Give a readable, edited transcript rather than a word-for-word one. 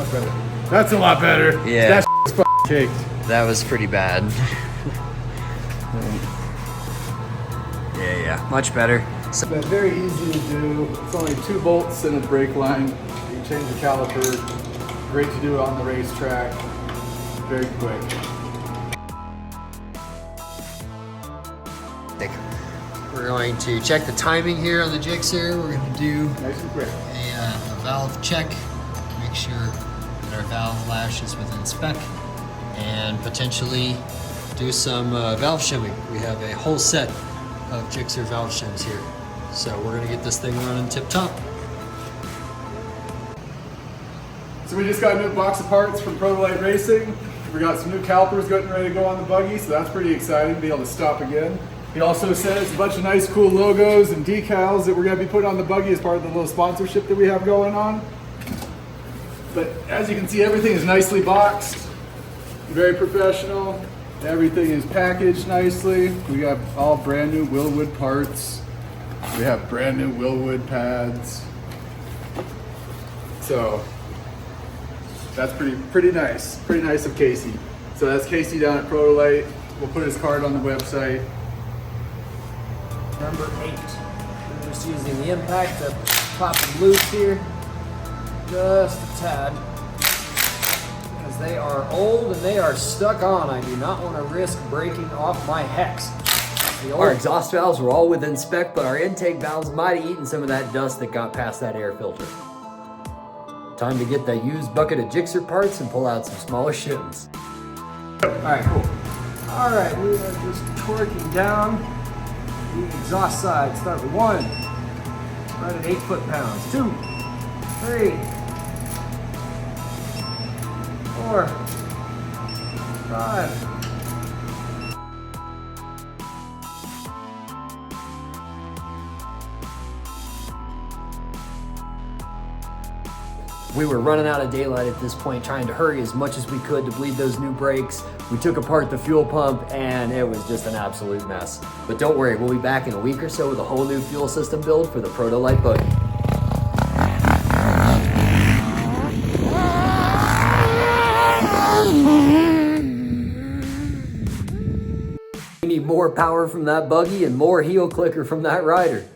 Much better. That's a lot better. Yeah. That was f***ing caked. That was pretty bad. Yeah, much better. So, But very easy to do. It's only 2 bolts and a brake line. You can change the caliper. Great to do it on the racetrack. Very quick. we're going to check the timing here on the Gixxer. We're going to do Nice and quick. a valve check. Make sure that our valve lash is within spec. And potentially do some valve shimming. We have a whole set of Gixxer valve shims here. So we're gonna get this thing running tip top. So we just got a new box of parts from Protolite Racing. We got some new calipers getting ready to go on the buggy, so that's pretty exciting to be able to stop again. He also says a bunch of nice cool logos and decals that we're gonna be putting on the buggy as part of the little sponsorship that we have going on. But as you can see, everything is nicely boxed, very professional. Everything is packaged nicely. We have all brand new Wilwood parts. We have brand new Wilwood pads. So that's pretty nice. Pretty nice of Casey. So that's Casey down at Protolite. We'll put his card on the website. Number 8. We're just using the impact to pop them loose here. Just a tad. Because they are old and they are stuck on. I do not want to risk breaking off my hex. Our exhaust valves were all within spec, but our intake valves might have eaten some of that dust that got past that air filter. Time to get that used bucket of Gixxer parts and pull out some smaller shims. Alright, cool. Alright, we are just torquing down the exhaust side. Start with 1. Right at 8 foot-pounds. 2, 3, 4, 5. We were running out of daylight at this point, trying to hurry as much as we could to bleed those new brakes. We took apart the fuel pump and it was just an absolute mess. But don't worry, we'll be back in a week or so with a whole new fuel system build for the Protolite Buggy. We need more power from that buggy and more heel clicker from that rider.